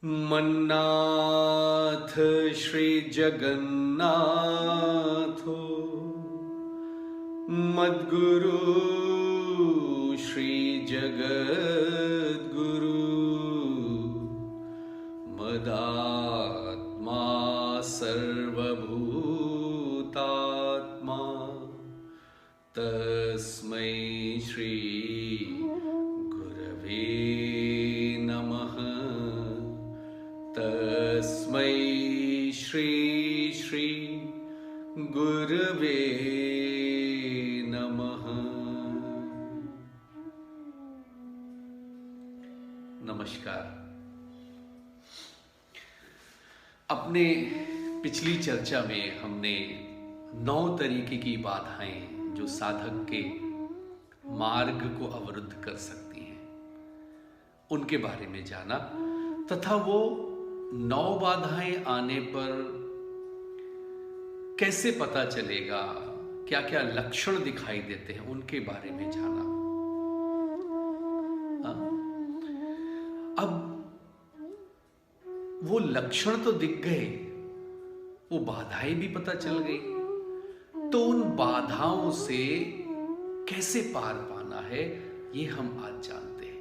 मन्नाथ श्री जगन्नाथो मद्गुरु श्री जगद्गुरु मदात्मा सर्वभूतात्मा तस्मै श्री गुरवे नमः। तस्मै श्री श्री गुरवे नमः। नमस्कार। अपने पिछली चर्चा में हमने 9 तरीके की बाधाएं जो साधक के मार्ग को अवरुद्ध कर सकती हैं उनके बारे में जाना, तथा वो 9 बाधाएं आने पर कैसे पता चलेगा, क्या क्या लक्षण दिखाई देते हैं उनके बारे में जाना। अब वो लक्षण तो दिख गए, वो बाधाएं भी पता चल गई, तो उन बाधाओं से कैसे पार पाना है ये हम आज जानते हैं।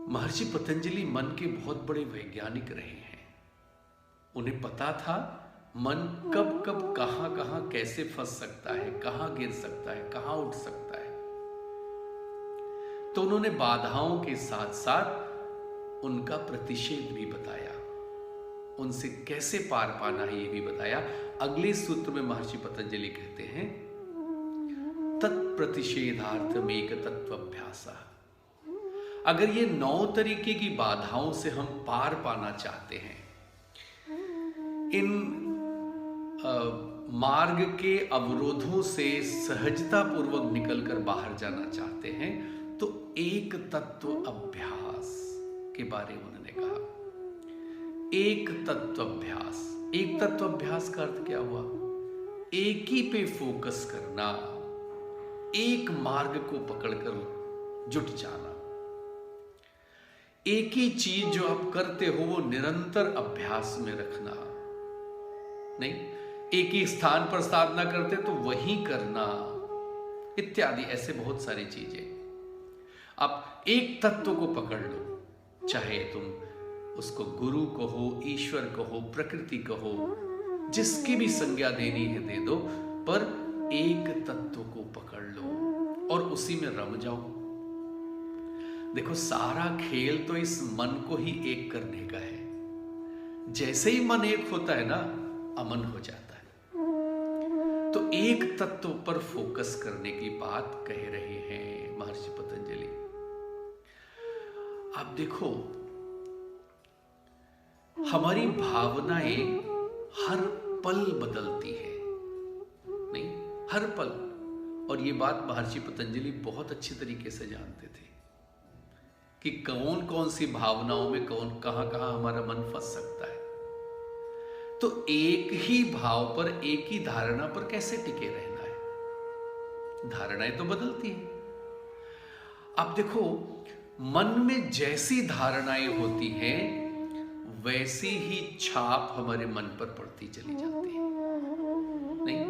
महर्षि पतंजलि मन के बहुत बड़े वैज्ञानिक रहे हैं। उन्हें पता था मन कब कब कहां कहां कैसे फंस सकता है, कहां गिर सकता है, कहां उठ सकता है। तो उन्होंने बाधाओं के साथ साथ उनका प्रतिषेध भी बताया, उनसे कैसे पार पाना है ये भी बताया। अगले सूत्र में महर्षि पतंजलि कहते हैं तत्प्रतिषेधार्थमेक तत्वाभ्यासः। अगर ये 9 तरीके की बाधाओं से हम पार पाना चाहते हैं, इन मार्ग के अवरोधों से सहजता पूर्वक निकलकर बाहर जाना चाहते हैं, तो एक तत्व अभ्यास के बारे में उन्होंने कहा। एक तत्व अभ्यास, एक तत्व अभ्यास का अर्थ क्या हुआ? एक ही पे फोकस करना, एक मार्ग को पकड़कर जुट जाना। एक ही चीज जो आप करते हो वो निरंतर अभ्यास में रखना, नहीं एक ही स्थान पर साधना करते तो वही करना, इत्यादि ऐसे बहुत सारी चीजें। आप एक तत्व को पकड़ लो, चाहे तुम उसको गुरु कहो, ईश्वर कहो, प्रकृति कहो, जिसकी भी संज्ञा देनी है दे दो, पर एक तत्व को पकड़ लो और उसी में रम जाओ। देखो, सारा खेल तो इस मन को ही एक करने का है। जैसे ही मन एक होता है ना, अमन हो जाता है। तो एक तत्व पर फोकस करने की बात कह रहे हैं महर्षि पतंजलि। आप देखो, हमारी भावनाएं हर पल बदलती है, नहीं हर पल। और ये बात महर्षि पतंजलि बहुत अच्छी तरीके से जानते थे कि कौन कौन सी भावनाओं में कौन कहां कहां हमारा मन फंस सकता है। तो एक ही भाव पर, एक ही धारणा पर कैसे टिके रहना है? धारणाएं तो बदलती हैं। आप देखो, मन में जैसी धारणाएं होती हैं वैसी ही छाप हमारे मन पर पड़ती चली जाती है, नहीं?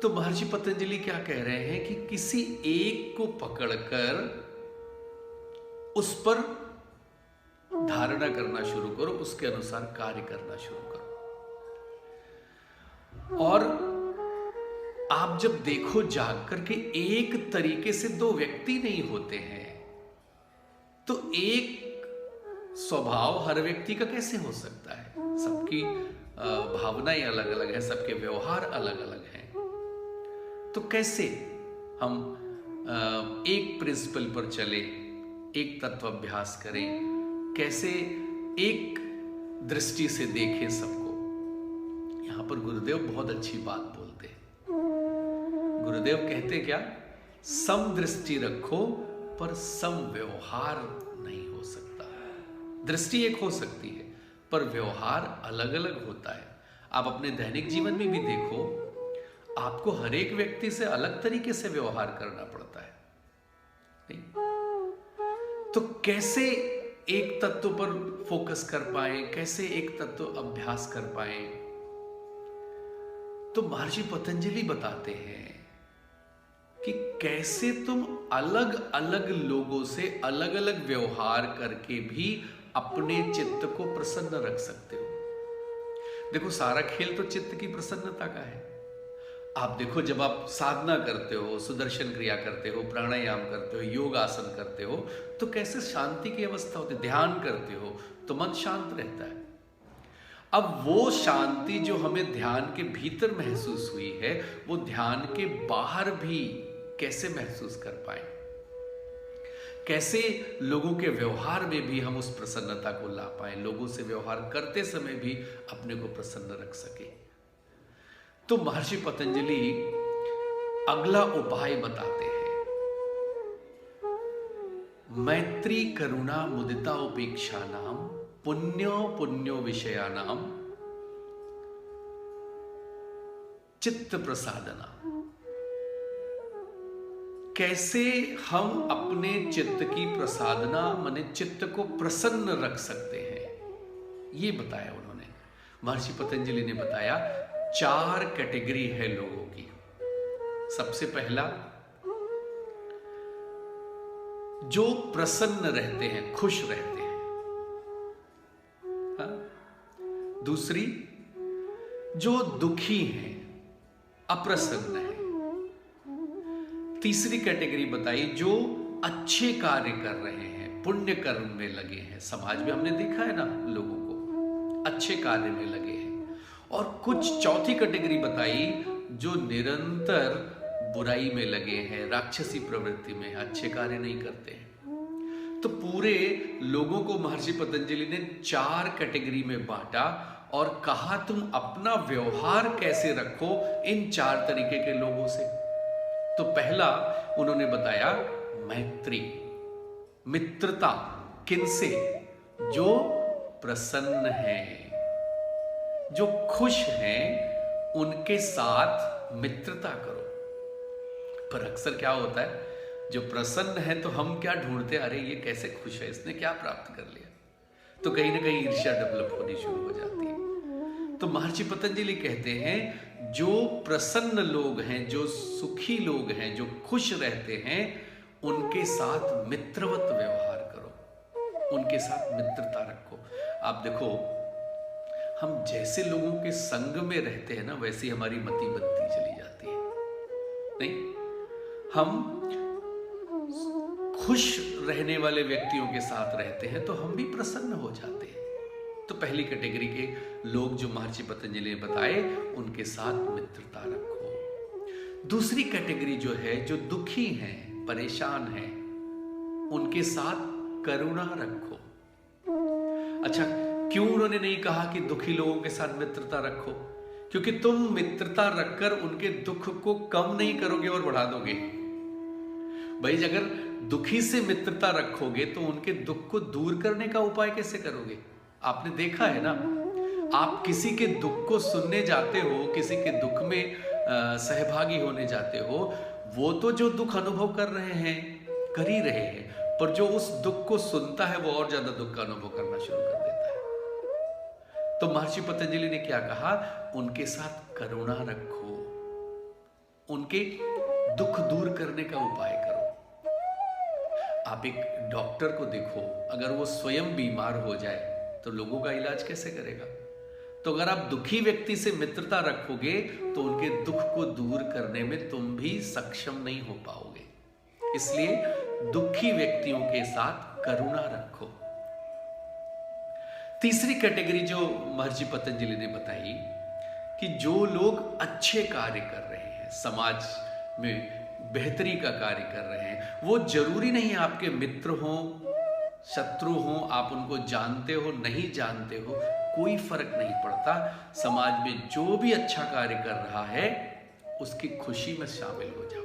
तो महर्षि पतंजलि क्या कह रहे हैं कि किसी एक को पकड़कर उस पर धारणा करना शुरू करो, उसके अनुसार कार्य करना शुरू करो। और आप जब देखो जाग करके, एक तरीके से 2 व्यक्ति नहीं होते हैं, तो एक स्वभाव हर व्यक्ति का कैसे हो सकता है? सबकी भावनाएं अलग अलग है, सबके व्यवहार अलग अलग हैं। तो कैसे हम एक प्रिंसिपल पर चले, एक तत्व अभ्यास करें, कैसे एक दृष्टि से देखें सबको? यहां पर गुरुदेव बहुत अच्छी बात बोलते हैं। गुरुदेव कहते क्या? सम दृष्टि रखो पर सम व्यवहार नहीं हो सकता। दृष्टि एक हो सकती है पर व्यवहार अलग अलग होता है। आप अपने दैनिक जीवन में भी देखो, आपको हर एक व्यक्ति से अलग तरीके से व्यवहार करना पड़ता है, नहीं? तो कैसे एक तत्व पर फोकस कर पाए, कैसे एक तत्व अभ्यास कर पाए? तो महर्षि पतंजलि बताते हैं कि कैसे तुम अलग अलग लोगों से अलग अलग व्यवहार करके भी अपने चित्त को प्रसन्न रख सकते हो। देखो, सारा खेल तो चित्त की प्रसन्नता का है। आप देखो, जब आप साधना करते हो, सुदर्शन क्रिया करते हो, प्राणायाम करते हो, योग आसन करते हो, तो कैसे शांति की अवस्था होती है। ध्यान करते हो तो मन शांत रहता है। अब वो शांति जो हमें ध्यान के भीतर महसूस हुई है, वो ध्यान के बाहर भी कैसे महसूस कर पाए, कैसे लोगों के व्यवहार में भी हम उस प्रसन्नता को ला पाए, लोगों से व्यवहार करते समय भी अपने को प्रसन्न रख सके। तो महर्षि पतंजलि अगला उपाय बताते हैं, मैत्री करुणा मुदिता उपेक्षा नाम पुण्यो पुण्यो विषयानाम चित्त प्रसादना। कैसे हम अपने चित्त की प्रसादना माने चित्त को प्रसन्न रख सकते हैं, ये बताया उन्होंने। महर्षि पतंजलि ने बताया 4 कैटेगरी है लोगों की। सबसे पहला, जो प्रसन्न रहते हैं, खुश रहते हैं। दूसरी, जो दुखी हैं, अप्रसन्न है। तीसरी कैटेगरी बताई, जो अच्छे कार्य कर रहे हैं, पुण्य कर्म में लगे हैं। समाज में हमने देखा है ना, लोगों को अच्छे कार्य में लगे हैं। और कुछ चौथी कैटेगरी बताई, जो निरंतर बुराई में लगे हैं, राक्षसी प्रवृत्ति में, अच्छे कार्य नहीं करते हैं। तो पूरे लोगों को महर्षि पतंजलि ने 4 कैटेगरी में बांटा और कहा, तुम अपना व्यवहार कैसे रखो इन 4 तरीके के लोगों से। तो पहला उन्होंने बताया मैत्री, मित्रता। किनसे? जो प्रसन्न हैं, जो खुश हैं, उनके साथ मित्रता करो। पर अक्सर क्या होता है, जो प्रसन्न है तो हम क्या ढूंढते हैं, अरे ये कैसे खुश है, इसने क्या प्राप्त कर लिया, तो कहीं ना कहीं ईर्ष्या डेवलप होनी शुरू हो जाती है। तो महर्षि पतंजलि कहते हैं, जो प्रसन्न लोग हैं, जो सुखी लोग हैं, जो खुश रहते हैं, उनके साथ मित्रवत व्यवहार करो, उनके साथ मित्रता रखो। आप देखो, हम जैसे लोगों के संग में रहते हैं ना, वैसे हमारी मति बनती चली जाती है। नहीं, हम खुश रहने वाले व्यक्तियों के साथ रहते हैं तो हम भी प्रसन्न हो जाते हैं। तो पहली कैटेगरी के लोग जो महर्षि पतंजलि ने बताए, उनके साथ मित्रता रखो। दूसरी कैटेगरी जो है, जो दुखी हैं, परेशान हैं, उनके साथ करुणा रखो। अच्छा, क्यों उन्होंने नहीं कहा कि दुखी लोगों के साथ मित्रता रखो? क्योंकि तुम मित्रता रखकर उनके दुख को कम नहीं करोगे और बढ़ा दोगे। भाई, अगर दुखी से मित्रता रखोगे तो उनके दुख को दूर करने का उपाय कैसे करोगे? आपने देखा है ना, आप किसी के दुख को सुनने जाते हो, किसी के दुख में सहभागी होने जाते हो, वो तो जो दुख अनुभव कर रहे हैं, कर ही रहे हैं, पर जो उस दुख को सुनता है वो और ज्यादा दुख का अनुभव करना शुरू कर देता है। तो महर्षि पतंजलि ने क्या कहा, उनके साथ करुणा रखो, उनके दुख दूर करने का उपाय करो। आप एक डॉक्टर को देखो, अगर वो स्वयं बीमार हो जाए तो लोगों का इलाज कैसे करेगा? तो अगर आप दुखी व्यक्ति से मित्रता रखोगे तो उनके दुख को दूर करने में तुम भी सक्षम नहीं हो पाओगे। इसलिए दुखी व्यक्तियों के साथ करुणा रखो। तीसरी कैटेगरी जो महर्षि पतंजलि ने बताई, कि जो लोग अच्छे कार्य कर रहे हैं, समाज में बेहतरी का कार्य कर रहे हैं, वो जरूरी नहीं आपके मित्र हों, शत्रु हों, आप उनको जानते हो नहीं जानते हो, कोई फर्क नहीं पड़ता। समाज में जो भी अच्छा कार्य कर रहा है, उसकी खुशी में शामिल हो जाओ,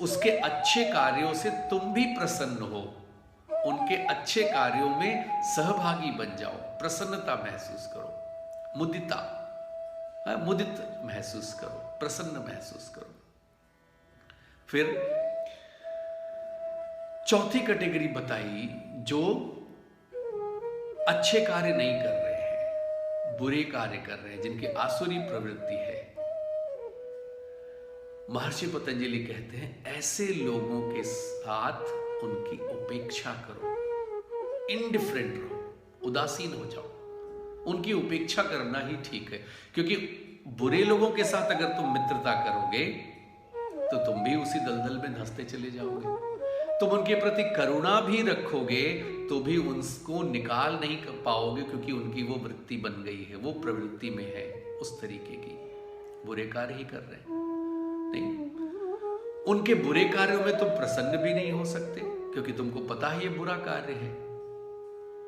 उसके अच्छे कार्यों से तुम भी प्रसन्न हो, उनके अच्छे कार्यों में सहभागी बन जाओ, प्रसन्नता महसूस करो, मुदित महसूस करो, प्रसन्न महसूस करो। फिर चौथी कैटेगरी बताई, जो अच्छे कार्य नहीं कर रहे हैं, बुरे कार्य कर रहे हैं, जिनकी आसुरी प्रवृत्ति है। महर्षि पतंजलि कहते हैं ऐसे लोगों के साथ उनकी उपेक्षा करो, इंडिफरेंट रहो, उदासीन हो जाओ, उनकी उपेक्षा करना ही ठीक है। क्योंकि बुरे लोगों के साथ अगर तुम मित्रता करोगे तो तुम भी उसी दलदल में धंसते चले जाओगे। तुम उनके प्रति करुणा भी रखोगे तो भी उनको निकाल नहीं कर पाओगे, क्योंकि उनकी वो वृत्ति बन गई है, वो प्रवृत्ति में है उस तरीके की, बुरे कार्य ही कर रहे हैं। नहीं, उनके बुरे कार्यों में तुम प्रसन्न भी नहीं हो सकते, क्योंकि तुमको पता है ये बुरा कार्य है,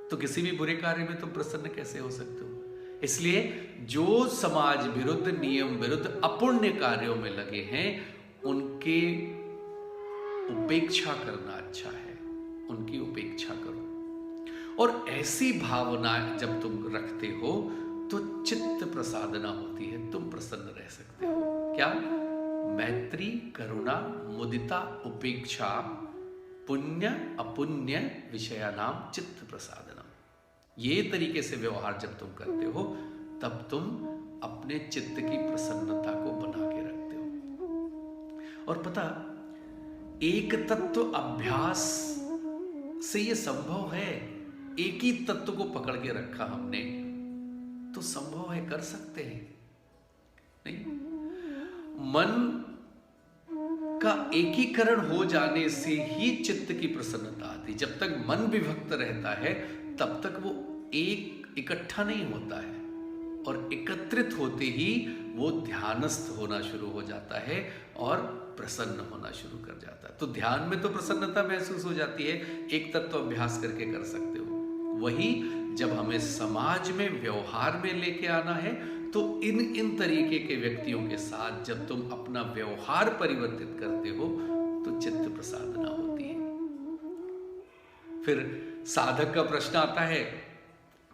तो किसी भी बुरे कार्य में तुम प्रसन्न कैसे हो सकते हो। इसलिए जो समाज विरुद्ध, नियम विरुद्ध, अपुण्य कार्यों में लगे हैं, उनके उपेक्षा करना अच्छा है, उनकी उपेक्षा करो। और ऐसी भावना जब तुम रखते हो तो चित्त प्रसादना होती है, तुम प्रसन्न रह सकते हो। क्या? मैत्री, करुणा, मुदिता, उपेक्षा, पुण्य अपुण्य विषयानाम चित्त प्रसादनम। ये तरीके से व्यवहार जब तुम करते हो तब तुम अपने चित्त की प्रसन्नता को बना के रखते हो। और पता, एक तत्व अभ्यास से ये संभव है। एक ही तत्व को पकड़ के रखा हमने तो संभव है, कर सकते हैं। नहीं, मन का एकीकरण हो जाने से ही चित्त की प्रसन्नता आती। जब तक मन विभक्त रहता है तब तक वो एक इकट्ठा नहीं होता है, और एकत्रित होते ही वो ध्यानस्थ होना शुरू हो जाता है और प्रसन्न होना शुरू कर जाता है। तो ध्यान में तो प्रसन्नता महसूस हो जाती है, एक तत्व अभ्यास करके कर सकते हो। वही जब हमें समाज में, व्यवहार में लेके आना है, तो इन तरीके के व्यक्तियों के साथ जब तुम अपना व्यवहार परिवर्तित करते हो तो चित्त प्रसादना होती है। फिर साधक का प्रश्न आता है,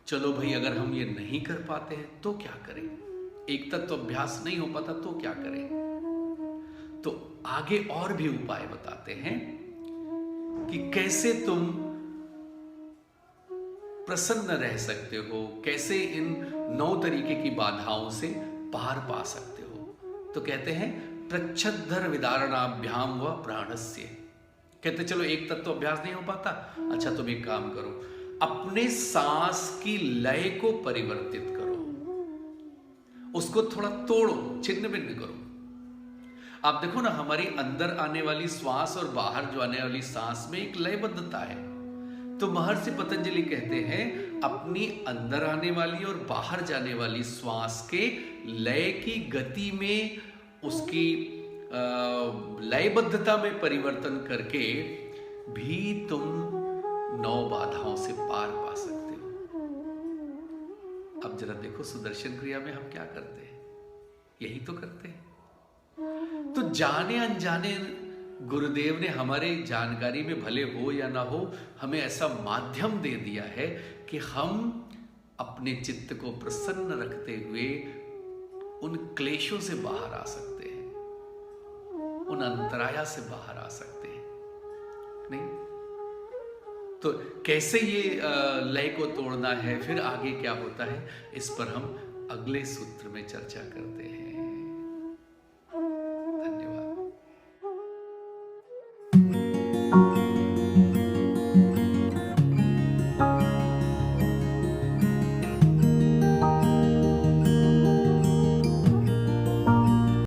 चलो भाई अगर हम ये नहीं कर पाते हैं तो क्या करें, एक तत्व अभ्यास नहीं हो पाता तो क्या करें। तो आगे और भी उपाय बताते हैं कि कैसे तुम प्रसन्न रह सकते हो, कैसे इन 9 तरीके की बाधाओं से पार पा सकते हो। तो कहते हैं प्रच्छद्धर विदारणाभ्याम व प्राणस्य। कहते चलो एक तत्व अभ्यास नहीं हो पाता, अच्छा तुम एक काम करो, अपने सांस की लय को परिवर्तित करो, उसको थोड़ा तोड़ो, छिन्न भिन्न करो। आप देखो ना, हमारी अंदर आने वाली श्वास और बाहर जो आने वाली सांस में एक लयबद्धता है। तो महर्षि पतंजलि कहते हैं अपनी अंदर आने वाली और बाहर जाने वाली श्वास के लय की गति में, उसकी लयबद्धता में परिवर्तन करके भी तुम 9 बाधाओं से पार पा सकते हो। अब जरा देखो सुदर्शन क्रिया में हम क्या करते हैं, यही तो करते हैं। तो जाने अनजाने गुरुदेव ने हमारे जानकारी में, भले हो या ना हो, हमें ऐसा माध्यम दे दिया है कि हम अपने चित्त को प्रसन्न रखते हुए उन क्लेशों से बाहर आ सकते हैं, उन अंतराया से बाहर आ सकते हैं। नहीं तो कैसे ये लय को तोड़ना है, फिर आगे क्या होता है, इस पर हम अगले सूत्र में चर्चा करते हैं।